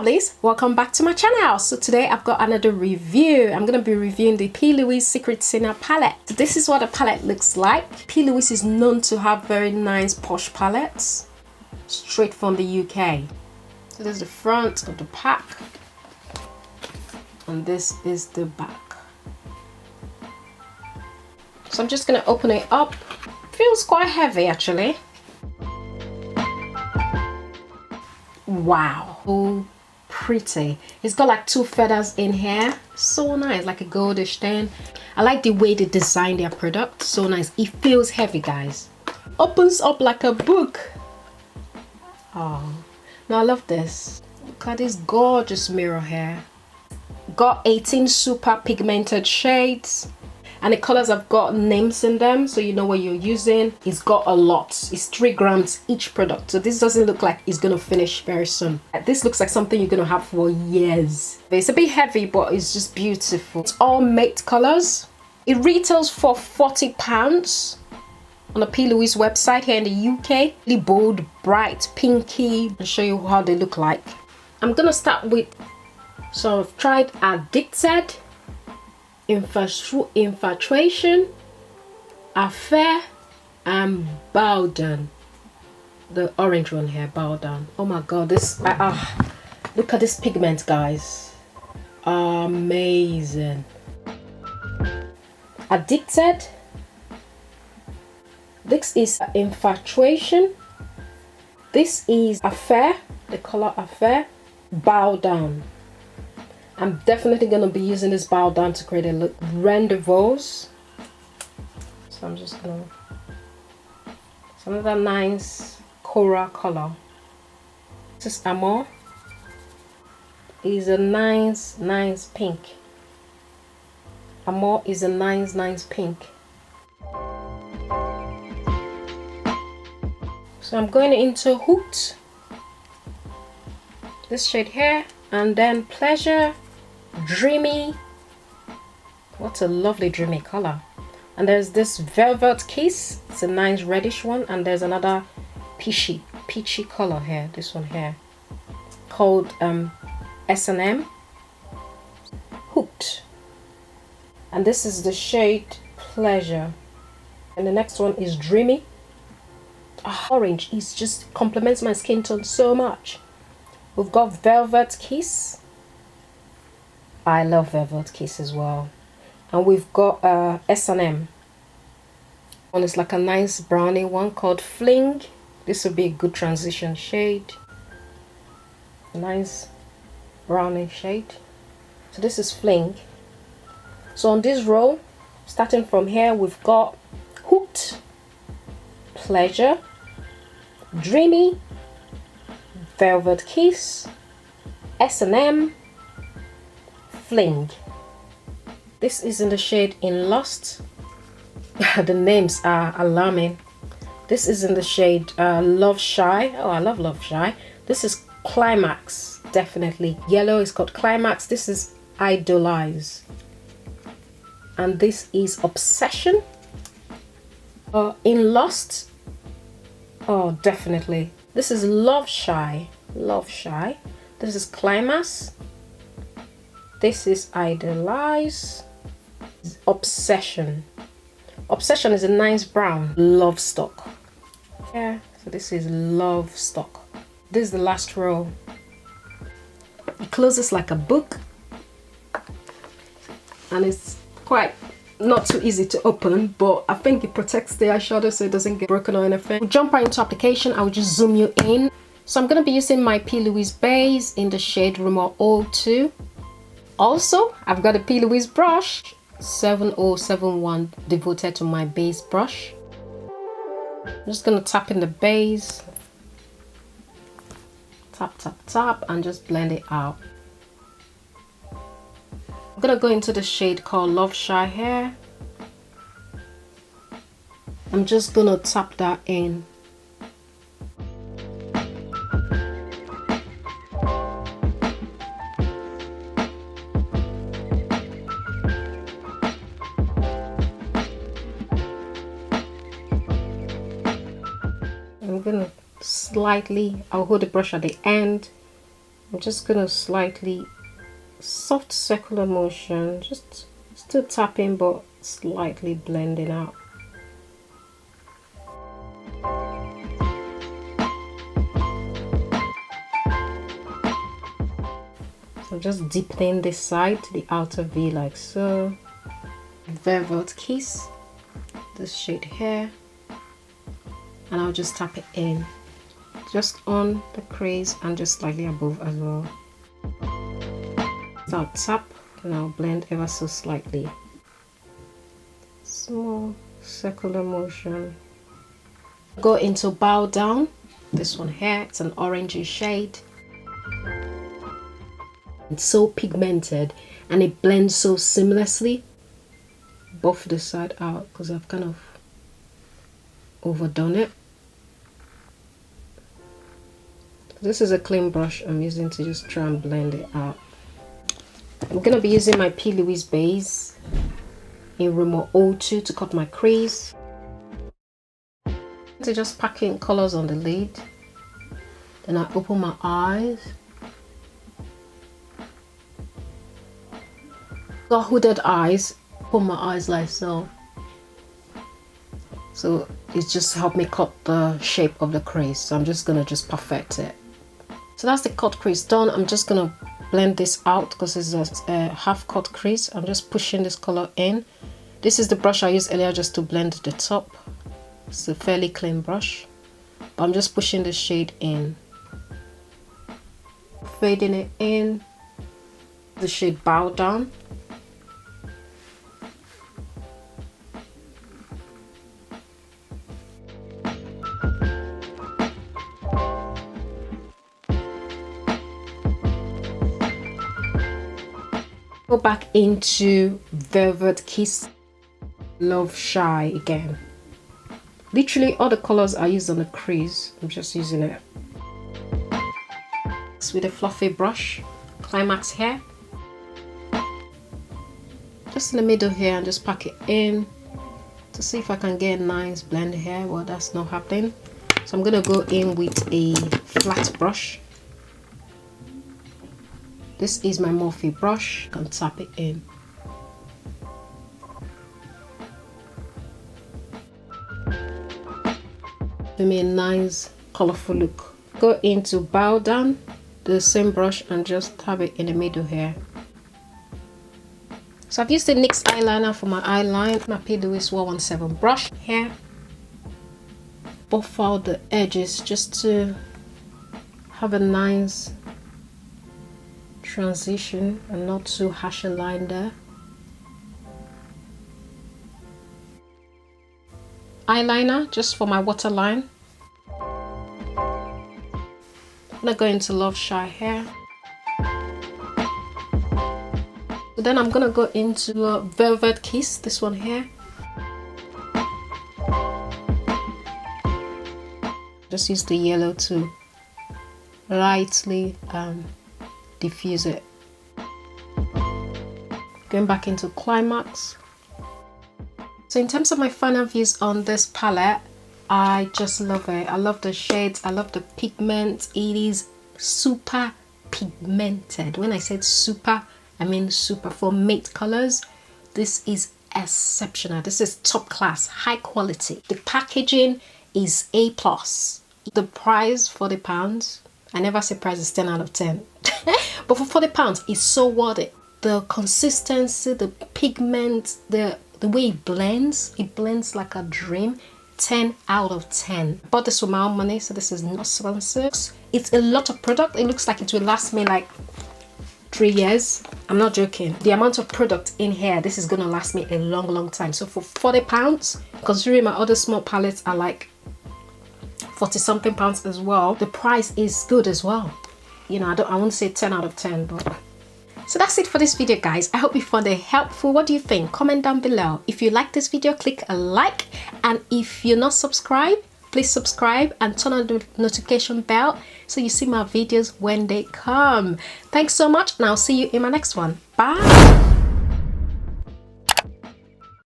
lovelies, welcome back to my channel. So today I've got another review. I'm going to be reviewing the P.Louise Secret Sinner palette. So this is what the palette looks like. P.Louise is known to have very nice posh palettes straight from the UK. So this is the front of the pack and this is the back. So I'm just going to open it up. It feels quite heavy actually. Wow, so pretty. It's got like two feathers in here, so nice, like a goldish thing. I like the way they design their product, so nice. It feels heavy, guys. Opens up like a book. Oh, no, I love this. Look at this gorgeous mirror here. Got 18 super pigmented shades. And the colors have got names in them, so you know what you're using. It's got a lot. It's 3 grams each product. So this doesn't look like it's gonna finish very soon. This looks like something you're gonna have for years. It's a bit heavy, but it's just beautiful. It's all matte colors. It retails for £40 on the P.Louise website here in the UK. Really bold, bright, pinky. I'll show you how they look like. I'm gonna start with, so I've tried Addicted, Infatuation, Affair, and Bow Down. The orange one here, Bow Down. Oh my god, this look at this pigment, guys. Amazing. Addicted. This is Infatuation. This is Affair, the color Affair. Bow Down. I'm definitely going to be using this Bow Down to create a look. Rendezvous. So I'm just going to... It's another nice coral color. This is Amor. Is a nice pink. Amor is a nice pink. So I'm going into Hooked. This shade here. And then Pleasure. Dreamy. What a lovely dreamy color. And there's this Velvet Kiss. It's a nice reddish one. And there's another peachy color here, this one here, called S&M. Hooked. And this is the shade Pleasure. And the next one is Dreamy. Orange is just complements my skin tone so much. We've got Velvet Kiss. I love Velvet Kiss as well. And we've got S&M. One is like a nice brownie one called Fling. This would be a good transition shade. A nice brownie shade. So this is Fling. So on this row, starting from here, we've got Hooked, Pleasure, Dreamy, Velvet Kiss, S&M, Fling. This is in the shade In Lust. The names are alarming. This is in the shade Love Shy. Oh, I love Love Shy. This is Climax, definitely. Yellow is called Climax. This is Idolize. And this is Obsession. In Lust. Oh, definitely. This is Love Shy. Love Shy. This is Climax. This is Idolize. Obsession. Obsession is a nice brown. Love Stock. Yeah, so this is Love Stock. This is the last row. It closes like a book. And it's quite not too easy to open, but I think it protects the eyeshadow so it doesn't get broken or anything. We'll jump right into application. I will just zoom you in. So I'm going to be using my P.Louise base in the shade Rumor 02. Also, I've got a P.Louise brush, 7071, devoted to my base brush. I'm just going to tap in the base. Tap, and just blend it out. I'm going to go into the shade called Love Shy here. I'm just going to tap that in. I'm gonna slightly, I'll hold the brush at the end I'm just gonna slightly soft circular motion, just still tapping but slightly blending out. So just deepening this side to the outer V like so. Velvet Kiss, this shade here, and I'll just tap it in just on the crease and just slightly above as well. So I'll tap and I'll blend ever so slightly. Small circular motion. Go into Bow Down, this one here, it's an orangey shade. It's so pigmented and it blends so seamlessly. Buff the side out because I've kind of overdone it. This is a clean brush I'm using to just try and blend it out. I'm going to be using my P.Louise base in Remote 02 to cut my crease. To just pack in colors on the lid. Then I open my eyes. Got hooded eyes. Open my eyes like so. So it just helped me cut the shape of the crease. So I'm just going to just perfect it. So that's the cut crease done. I'm just going to blend this out because it's a half cut crease. I'm just pushing this color in. This is the brush I used earlier just to blend the top. It's a fairly clean brush, but I'm just pushing the shade in, fading it in. The shade Bow Down. Go back into Velvet Kiss, Love Shy again. Literally all the colors I used on the crease, I'm just using it. With a fluffy brush, Climax here. Just in the middle here and just pack it in to see if I can get a nice blend here. Well, that's not happening. So I'm gonna go in with a flat brush. This is my Morphe brush, and tap it in. Give me a nice colorful look. Go into Bow Down, the same brush, and just tap it in the middle here. So I've used the NYX eyeliner for my eyeline, my P.Louise 117 brush here. Buff out the edges just to have a nice transition and not too harsh a line there. Eyeliner just for my waterline. I'm gonna go into Love Shy here. So then I'm gonna go into Velvet Kiss, this one here. Just use the yellow to lightly diffuse it. Going back into Climax. So in terms of my final views on this palette, I just love it. I love the shades, I love the pigment. It is super pigmented. When I said super, I mean super. For matte colors, this is exceptional. This is top class, high quality. The packaging is A+. The price, £40. I never say price is 10 out of 10. But for £40, it's so worth it. The consistency, the pigment, the way it blends like a dream. 10 out of 10. I bought this with my own money, so this is not expensive. It's a lot of product. It looks like it will last me like 3 years. I'm not joking. The amount of product in here, this is gonna last me a long time. So for £40, considering my other small palettes are like 40 something pounds as well, the price is good as well. You know, I won't say 10 out of 10, but so that's it for this video, guys. I hope you found it helpful. What do you think? Comment down below. If you like this video, click a like, and if you're not subscribed, please subscribe and turn on the notification bell so you see my videos when they come. Thanks so much, and I'll see you in my next one. Bye.